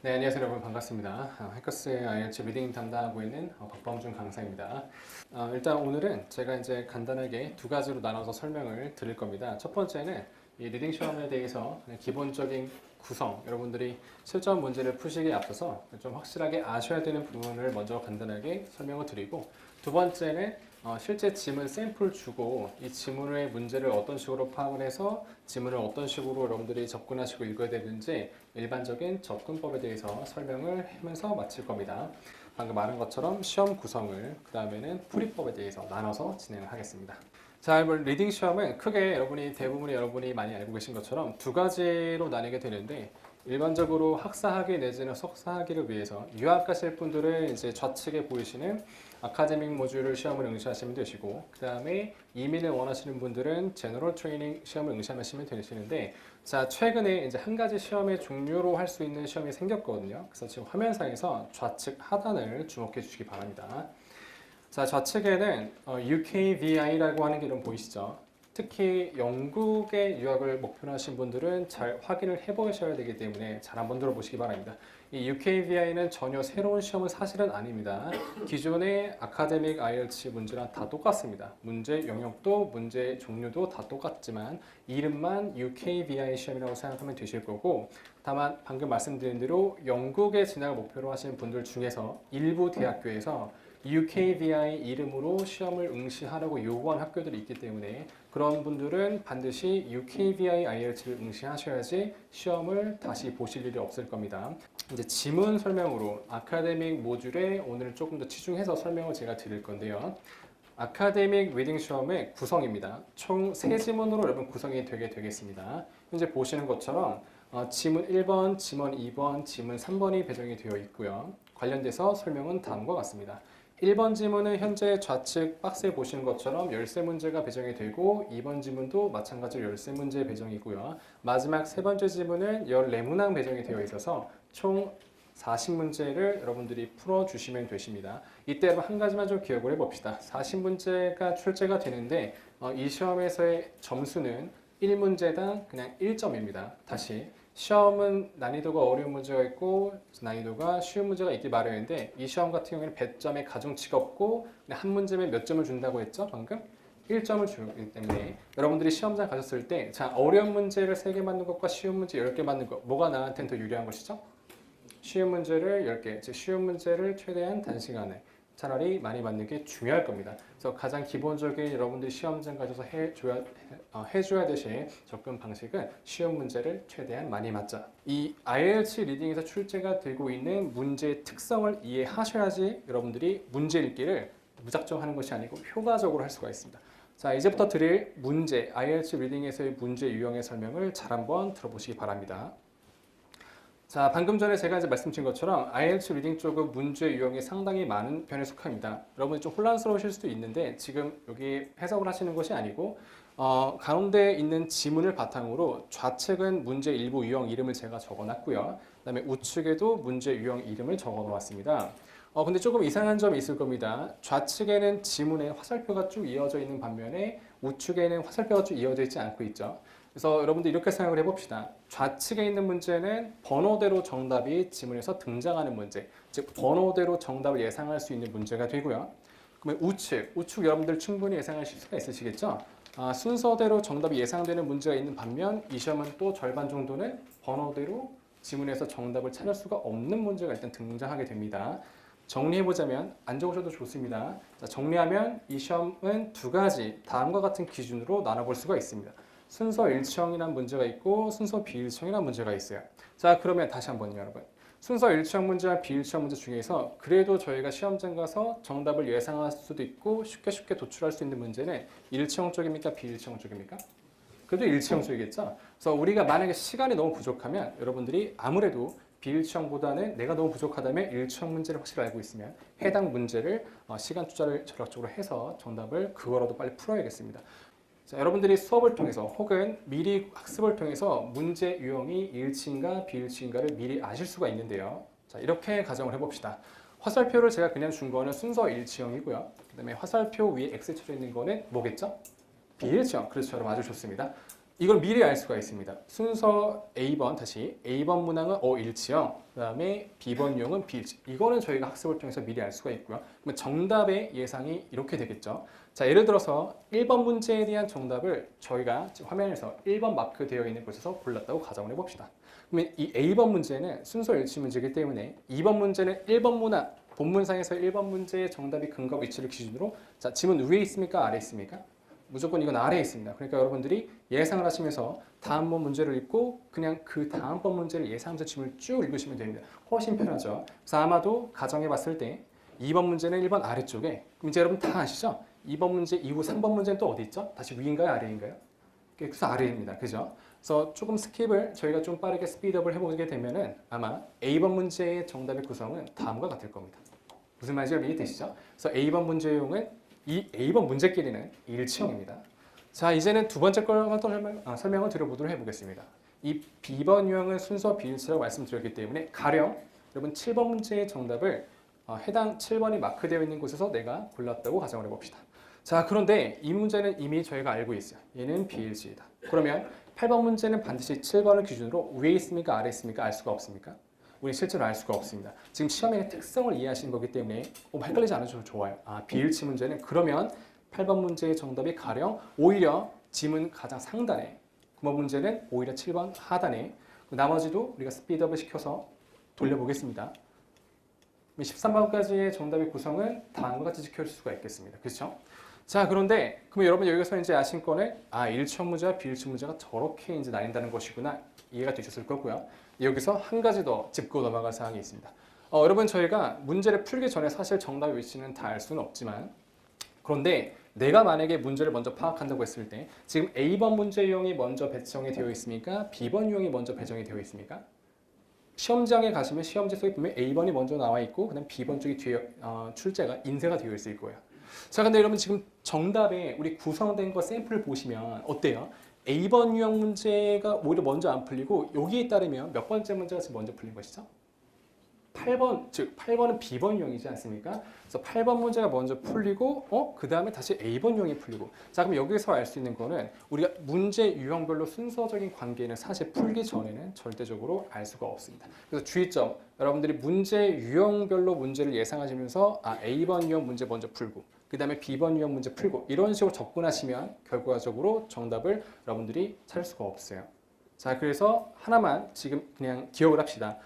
네, 안녕하세요 여러분 반갑습니다. 해커스의 IELTS 리딩 담당하고 있는 박범준 강사입니다. 일단 오늘은 제가 이제 간단하게 두 가지로 나눠서 설명을 드릴 겁니다. 첫 번째는 이 리딩 시험에 대해서 기본적인 구성, 여러분들이 실전 문제를 푸시기에 앞서서 좀 확실하게 아셔야 되는 부분을 먼저 간단하게 설명을 드리고, 두 번째는 실제 지문 샘플 주고 이 지문의 문제를 어떤 식으로 파악을 해서 지문을 어떤 식으로 여러분들이 접근하시고 읽어야 되는지 일반적인 접근법에 대해서 설명을 하면서 마칠 겁니다. 방금 말한 것처럼 시험 구성을, 그 다음에는 풀이법에 대해서 나눠서 진행을 하겠습니다. 자, 이번 리딩 시험은 크게 대부분의 여러분이 많이 알고 계신 것처럼 두 가지로 나뉘게 되는데, 일반적으로 학사학위 내지는 석사학위를 위해서 유학 가실 분들은 이제 좌측에 보이시는 아카데믹 모듈을 시험을 응시하시면 되시고, 그 다음에 이민을 원하시는 분들은 제너럴 트레이닝 시험을 응시하시면 되시는데, 자, 최근에 이제 한 가지 시험의 종류로 할 수 있는 시험이 생겼거든요. 그래서 지금 화면상에서 좌측 하단을 주목해 주시기 바랍니다. 자, 좌측에는 UKVI라고 하는 게 좀 보이시죠? 특히 영국의 유학을 목표로 하신 분들은 잘 확인을 해보셔야 되기 때문에 잘 한번 들어보시기 바랍니다. 이 UKVI는 전혀 새로운 시험은 사실은 아닙니다. 기존의 아카데믹 IELTS 문제랑 다 똑같습니다. 문제 영역도 문제 종류도 다 똑같지만 이름만 UKVI 시험이라고 생각하면 되실 거고, 다만 방금 말씀드린 대로 영국의 진학을 목표로 하시는 분들 중에서 일부 대학교에서 UKVI 이름으로 시험을 응시하라고 요구한 학교들이 있기 때문에 그런 분들은 반드시 UKVI IELTS를 응시하셔야지 시험을 다시 보실 일이 없을 겁니다. 이제 지문 설명으로 아카데믹 모듈에 오늘 조금 더 치중해서 설명을 제가 드릴 건데요. 아카데믹 리딩 시험의 구성입니다. 총 3지문으로 여러분 구성이 되겠습니다. 현재 보시는 것처럼 지문 1번, 지문 2번, 지문 3번이 배정이 되어 있고요. 관련돼서 설명은 다음과 같습니다. 1번 지문은 현재 좌측 박스에 보시는 것처럼 13문제가 배정이 되고, 2번 지문도 마찬가지로 13문제 배정이고요. 마지막 세 번째 지문은 14문항 배정이 되어 있어서 총 40문제를 여러분들이 풀어주시면 되십니다. 이때 한 가지만 좀 기억을 해봅시다. 40문제가 출제가 되는데 이 시험에서의 점수는 1문제당 그냥 1점입니다. 다시 시험은 난이도가 어려운 문제가 있고 난이도가 쉬운 문제가 있기 마련인데, 이 시험 같은 경우에는 배점의 가중치가 없고 한 문제면 몇 점을 준다고 했죠? 방금? 1점을 주기 때문에 여러분들이 시험장 가셨을 때, 자, 어려운 문제를 3개 맞는 것과 쉬운 문제 10개 맞는 것, 뭐가 나한테는 더 유리한 것이죠? 쉬운 문제를 10개, 즉 쉬운 문제를 최대한 단시간에 차라리 많이 맞는 게 중요할 겁니다. 그래서 가장 기본적인 여러분들이 시험장 가셔서 해줘야 되실 접근 방식은 쉬운 문제를 최대한 많이 맞자. 이 IELTS 리딩에서 출제가 되고 있는 문제의 특성을 이해하셔야지 여러분들이 문제 읽기를 무작정 하는 것이 아니고 효과적으로 할 수가 있습니다. 자, 이제부터 드릴 문제, IELTS 리딩에서의 문제 유형의 설명을 잘 한번 들어보시기 바랍니다. 자, 방금 전에 제가 이제 말씀드린 것처럼 IELTS 리딩 쪽은 문제 유형이 상당히 많은 편에 속합니다. 여러분이 좀 혼란스러우실 수도 있는데 지금 여기 해석을 하시는 것이 아니고 가운데 있는 지문을 바탕으로 좌측은 문제 일부 유형 이름을 제가 적어놨고요. 그다음에 우측에도 문제 유형 이름을 적어놓았습니다. 근데 조금 이상한 점이 있을 겁니다. 좌측에는 지문에 화살표가 쭉 이어져 있는 반면에 우측에는 화살표가 쭉 이어져 있지 않고 있죠. 그래서 여러분들 이렇게 생각을 해봅시다. 좌측에 있는 문제는 번호대로 정답이 지문에서 등장하는 문제, 즉 번호대로 정답을 예상할 수 있는 문제가 되고요. 그러면 우측 여러분들 충분히 예상하실 수가 있으시겠죠? 순서대로 정답이 예상되는 문제가 있는 반면 이 시험은 또 절반 정도는 번호대로 지문에서 정답을 찾을 수가 없는 문제가 일단 등장하게 됩니다. 정리해보자면, 안 적으셔도 좋습니다. 자, 정리하면 이 시험은 두 가지 다음과 같은 기준으로 나눠볼 수가 있습니다. 순서 일치형이라는 문제가 있고 순서 비일치형이라는 문제가 있어요. 자, 그러면 다시 한번요, 여러분. 순서 일치형 문제와 비일치형 문제 중에서 그래도 저희가 시험장 가서 정답을 예상할 수도 있고 쉽게 도출할 수 있는 문제는 일치형 쪽입니까? 비일치형 쪽입니까? 그래도 일치형 쪽이겠죠? 그래서 우리가 만약에 시간이 너무 부족하면 여러분들이 아무래도 비일치형보다는 내가 너무 부족하다면 일치형 문제를 확실히 알고 있으면 해당 문제를 시간 투자를 전략적으로 해서 정답을 그거라도 빨리 풀어야겠습니다. 자, 여러분들이 수업을 통해서 혹은 미리 학습을 통해서 문제 유형이 일치인가 비일치인가를 미리 아실 수가 있는데요. 자, 이렇게 가정을 해봅시다. 화살표를 제가 그냥 준 거는 순서 일치형이고요. 그 다음에 화살표 위에 X 쳐져 있는 거는 뭐겠죠? 비일치형. 그렇죠, 여러분 아주 좋습니다. 이걸 미리 알 수가 있습니다. 순서 A번, 다시 A번 문항은 일치형, 그 다음에 B번 유형은 비일치. 이거는 저희가 학습을 통해서 미리 알 수가 있고요. 그러면 정답의 예상이 이렇게 되겠죠. 자, 예를 들어서 1번 문제에 대한 정답을 저희가 지금 화면에서 1번 마크되어 있는 곳에서 골랐다고 가정을 해봅시다. 그러면 이 A번 문제는 순서 일치 문제이기 때문에 2번 문제는 1번 문항, 본문상에서 1번 문제의 정답이 근거 위치를 기준으로 자, 지문 위에 있습니까? 아래에 있습니까? 무조건 이건 아래에 있습니다. 그러니까 여러분들이 예상을 하시면서 다음번 문제를 읽고 그냥 그 다음번 문제를 예상하면서 지문을 쭉 읽으시면 됩니다. 훨씬 편하죠. 그래서 아마도 가정해 봤을 때 2번 문제는 1번 아래쪽에 그럼 이제 여러분 다 아시죠? 2번 문제 이후 3번 문제는 또 어디 있죠? 다시 위인가요? 아래인가요? 그래서 아래입니다. 그죠? 그래서 조금 스킵을 저희가 좀 빠르게 스피드업을 해보게 되면은 아마 A번 문제의 정답의 구성은 다음과 같을 겁니다. 무슨 말인지 이해되시죠? 그래서 A번 문제용은 이 A번 문제끼리는 일치형입니다. 자, 이제는 두 번째 걸 설명을 드려보도록 해보겠습니다. 이 B번 유형은 순서 비일치라고 말씀드렸기 때문에 가령 여러분 7번 문제의 정답을 해당 7번이 마크되어 있는 곳에서 내가 골랐다고 가정을 해봅시다. 자, 그런데 이 문제는 이미 저희가 알고 있어요. 얘는 비일치이다. 그러면 8번 문제는 반드시 7번을 기준으로 위에 있습니까? 아래에 있습니까? 알 수가 없습니까? 우리 실제로 알 수가 없습니다. 지금 시험의 특성을 이해하시는 거기 때문에 헷갈리지 않으셔도 좋아요. 비일치 문제는 그러면 8번 문제의 정답이 가령 오히려 지문 가장 상단에 9번 문제는 오히려 7번 하단에 나머지도 우리가 스피드업을 시켜서 돌려보겠습니다. 13번까지의 정답의 구성은 다음과 같이 지켜줄 수가 있겠습니다. 그렇죠? 자, 그런데 그럼 여러분 여기서 이제 아신 거는 일치형 문제와 비일치 문제가 저렇게 이제 나뉜다는 것이구나 이해가 되셨을 거고요. 여기서 한 가지 더 짚고 넘어갈 사항이 있습니다. 여러분 저희가 문제를 풀기 전에 사실 정답의 위치는 다 알 수는 없지만 그런데 내가 만약에 문제를 먼저 파악한다고 했을 때 지금 A번 문제 유형이 먼저 배정이 되어 있습니까? B번 유형이 먼저 배정이 되어 있습니까? 시험장에 가시면 시험지 속에 보면 A번이 먼저 나와 있고 그다음 B번 쪽이 뒤에 출제가 인쇄가 되어 있을 거예요. 자, 근데 여러분 지금 정답에 우리 구성된 거 샘플을 보시면 어때요? A번 유형 문제가 오히려 먼저 안 풀리고 여기에 따르면 몇 번째 문제가 지금 먼저 풀린 것이죠? 8번, 즉 8번은 B번 유형이지 않습니까? 그래서 8번 문제가 먼저 풀리고 그 다음에 다시 A번 유형이 풀리고 자, 그럼 여기서 알 수 있는 거는 우리가 문제 유형별로 순서적인 관계는 사실 풀기 전에는 절대적으로 알 수가 없습니다. 그래서 주의점, 여러분들이 문제 유형별로 문제를 예상하시면서 A번 유형 문제 먼저 풀고 그 다음에 B번 유형 문제 풀고 이런 식으로 접근하시면 결과적으로 정답을 여러분들이 찾을 수가 없어요. 자, 그래서 하나만 지금 그냥 기억을 합시다.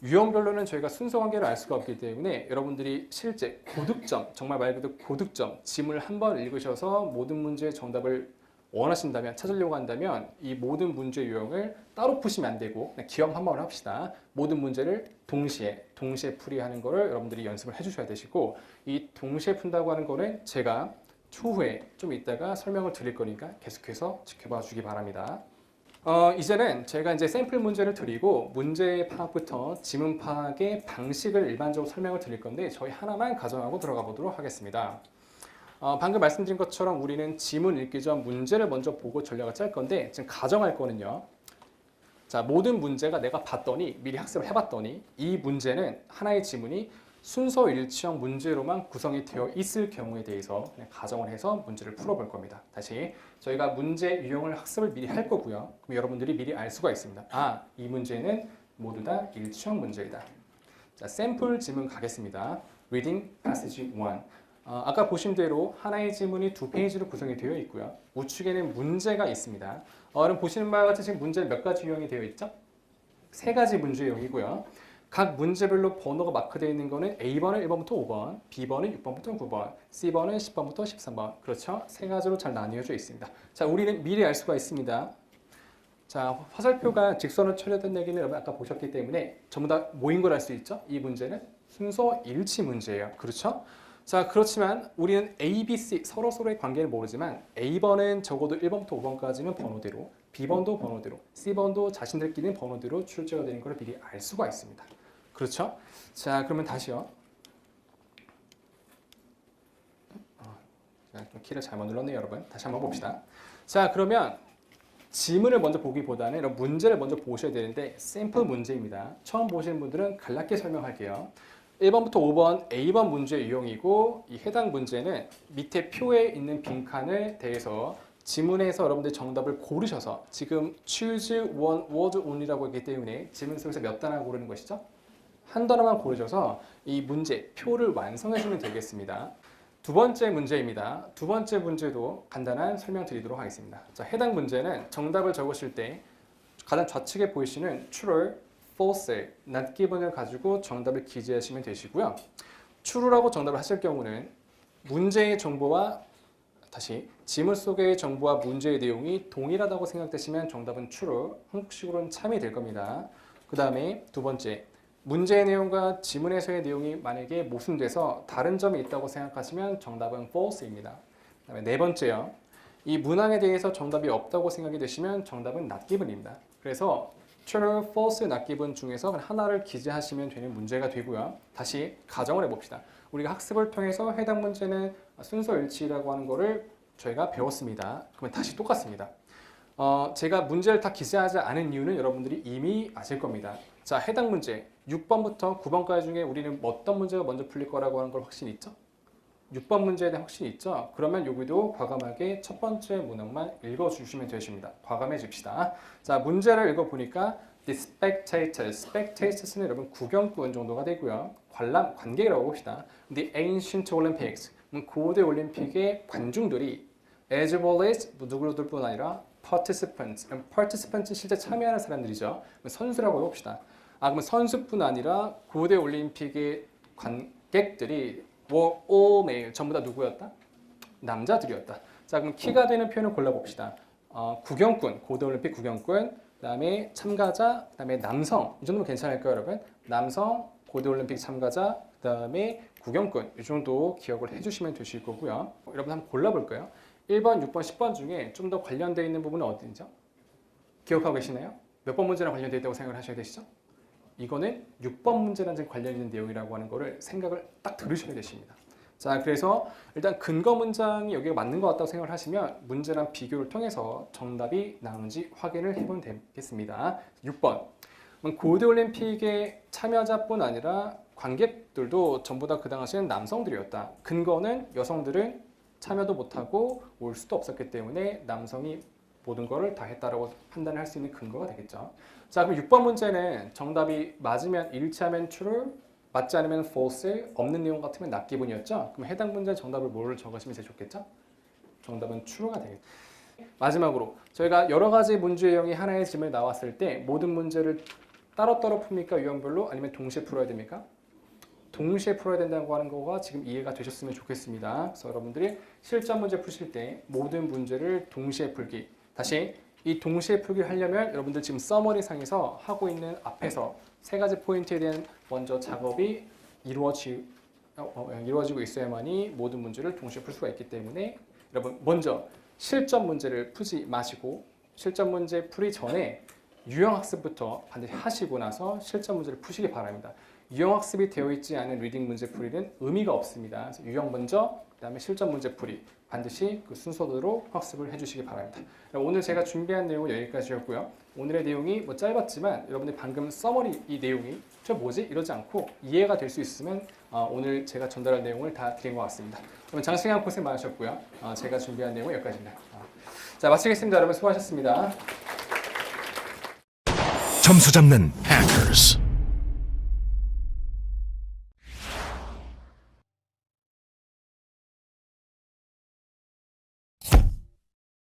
유형별로는 저희가 순서 관계를 알 수가 없기 때문에 여러분들이 실제 고득점, 정말 말 그대로 고득점, 지문을 한번 읽으셔서 모든 문제의 정답을 원하신다면, 찾으려고 한다면 이 모든 문제 유형을 따로 푸시면 안 되고 그냥 기억 한 번을 합시다. 모든 문제를 동시에 풀이하는 거를 여러분들이 연습을 해주셔야 되시고 이 동시에 푼다고 하는 거는 제가 추후에 좀 이따가 설명을 드릴 거니까 계속해서 지켜봐 주기 바랍니다. 이제는 제가 이제 샘플 문제를 드리고 문제 파악부터 지문 파악의 방식을 일반적으로 설명을 드릴 건데 저희 하나만 가정하고 들어가 보도록 하겠습니다. 방금 말씀드린 것처럼 우리는 지문 읽기 전 문제를 먼저 보고 전략을 짤 건데 지금 가정할 거는요. 자, 모든 문제가 내가 봤더니 미리 학습을 해봤더니 이 문제는 하나의 지문이 순서 일치형 문제로만 구성이 되어 있을 경우에 대해서 그냥 가정을 해서 문제를 풀어볼 겁니다. 다시 저희가 문제 유형을 학습을 미리 할 거고요. 그럼 여러분들이 미리 알 수가 있습니다. 이 문제는 모두 다 일치형 문제이다. 자, 샘플 지문 가겠습니다. Reading passage 1. 아까 보신 대로 하나의 지문이 두 페이지로 구성이 되어 있고요. 우측에는 문제가 있습니다. 여러분 보시는 바와 같이 지금 문제는 몇 가지 유형이 되어 있죠? 세 가지 문제 유형이고요. 각 문제별로 번호가 마크되어 있는 거는 A번은 1번부터 5번, B번은 6번부터 9번, C번은 10번부터 13번. 그렇죠? 세 가지로 잘 나뉘어져 있습니다. 자, 우리는 미리 알 수가 있습니다. 자, 화살표가 직선으로 처리된 얘기는 여러분 아까 보셨기 때문에 전부 다 모인 걸 알 수 있죠? 이 문제는 순서 일치 문제예요. 그렇죠? 자, 그렇지만 우리는 A, B, C 서로의 관계를 모르지만 A번은 적어도 1번부터 5번까지는 번호대로, B번도 번호대로, C번도 자신들끼리는 번호대로 출제가 되는 걸 미리 알 수가 있습니다. 그렇죠? 자, 그러면 다시요. 제가 좀 키를 잘못 눌렀네요, 여러분. 다시 한번 봅시다. 자, 그러면 지문을 먼저 보기보다는 이런 문제를 먼저 보셔야 되는데 샘플 문제입니다. 처음 보시는 분들은 간략히 설명할게요. 1번부터 5번 A번 문제 유형이고 이 해당 문제는 밑에 표에 있는 빈칸을 대해서 지문에서 여러분들이 정답을 고르셔서 지금 choose one word only라고 했기 때문에 지문 속에서 몇 단어 고르는 것이죠? 한 단어만 고르셔서 이 문제, 표를 완성해 주면 되겠습니다. 두 번째 문제입니다. 두 번째 문제도 간단한 설명 드리도록 하겠습니다. 자, 해당 문제는 정답을 적으실 때 가장 좌측에 보이시는 true, false, not given을 가지고 정답을 기재하시면 되시고요. true라고 정답을 하실 경우는 문제의 정보와 다시 지문 속의 정보와 문제의 내용이 동일하다고 생각되시면 정답은 true, 한국식으로는 참이 될 겁니다. 그 다음에 두 번째, 문제의 내용과 지문에서의 내용이 만약에 모순돼서 다른 점이 있다고 생각하시면 정답은 false입니다. 그 다음에 네 번째요. 이 문항에 대해서 정답이 없다고 생각이 되시면 정답은 not given입니다. 그래서 true, false, not given 중에서 하나를 기재하시면 되는 문제가 되고요. 다시 가정을 해봅시다. 우리가 학습을 통해서 해당 문제는 순서 일치라고 하는 거를 저희가 배웠습니다. 그러면 다시 똑같습니다. 제가 문제를 다 기재하지 않은 이유는 여러분들이 이미 아실 겁니다. 자, 해당 문제 6번부터 9번까지 중에 우리는 어떤 문제가 먼저 풀릴 거라고 하는 걸 확신이 있죠? 6번 문제에 대한 확신이 있죠? 그러면 여기도 과감하게 첫 번째 문항만 읽어주시면 되십니다. 과감해 줍시다. 자, 문제를 읽어보니까 The spectators, spectators는 여러분 구경꾼 정도가 되고요. 관객이라고 봅시다. The ancient Olympics, 고대 올림픽의 관중들이 as well as 누구들뿐 아니라 participants, participants 실제 참여하는 사람들이죠. 선수라고 봅시다. 그러면 선수뿐 아니라 고대 올림픽의 관객들이 were all male, 전부 다 누구였다? 남자들이었다. 자, 그럼 키가 되는 표현을 골라봅시다. 구경꾼, 고대 올림픽 구경꾼, 그 다음에 참가자, 그 다음에 남성. 이 정도면 괜찮을까요, 여러분? 남성, 고대 올림픽 참가자, 그 다음에 구경꾼. 이 정도 기억을 해주시면 되실 거고요. 여러분 한번 골라볼까요? 1번, 6번, 10번 중에 좀 더 관련되어 있는 부분은 어딘지요? 기억하고 계시나요? 몇 번 문제랑 관련되어 있다고 생각을 하셔야 되시죠? 이거는 6번 문제랑 관련 있는 내용이라고 하는 거를 생각을 딱 들으셔야 되십니다. 자, 그래서 일단 근거 문장이 여기가 맞는 것 같다고 생각을 하시면 문제랑 비교를 통해서 정답이 나오는지 확인을 해보면 되겠습니다. 6번. 고대 올림픽의 참여자뿐 아니라 관객들도 전부 다 그 당시에는 남성들이었다. 근거는 여성들은 참여도 못하고 올 수도 없었기 때문에 남성이 모든 거를 다 했다라고 판단할 수 있는 근거가 되겠죠. 자, 그럼 6번 문제는 정답이 맞으면 일치하면 true, 맞지 않으면 false, 없는 내용 같으면 not given이었죠. 그럼 해당 문제 정답을 뭐를 적으시면 제일 좋겠죠? 정답은 true가 되겠죠. 마지막으로 저희가 여러 가지 문제 유형이 하나의 질문에 나왔을 때 모든 문제를 따로따로 풉니까? 유형별로? 아니면 동시에 풀어야 됩니까? 동시에 풀어야 된다고 하는 거가 지금 이해가 되셨으면 좋겠습니다. 그래서 여러분들이 실전 문제 푸실 때 모든 문제를 동시에 풀기. 다시 이 동시에 풀기를 하려면 여러분들 지금 서머리 상에서 하고 있는 앞에서 세 가지 포인트에 대한 먼저 작업이 이루어지고 있어야만이 모든 문제를 동시에 풀 수가 있기 때문에 여러분 먼저 실전 문제를 풀지 마시고 실전 문제 풀이 전에 유형학습부터 반드시 하시고 나서 실전 문제를 푸시기 바랍니다. 유형학습이 되어 있지 않은 리딩 문제 풀이는 의미가 없습니다. 그래서 유형 먼저, 그 다음에 실전 문제 풀이 반드시 그 순서대로 학습을 해주시기 바랍니다. 오늘 제가 준비한 내용은 여기까지였고요. 오늘의 내용이 짧았지만 여러분들 방금 서머리 이 내용이 저 뭐지? 이러지 않고 이해가 될 수 있으면 오늘 제가 전달할 내용을 다 드린 것 같습니다. 그러면 장시간 고생 많으셨고요. 제가 준비한 내용은 여기까지입니다. 자, 마치겠습니다. 여러분 수고하셨습니다. 점수 잡는 Hackers.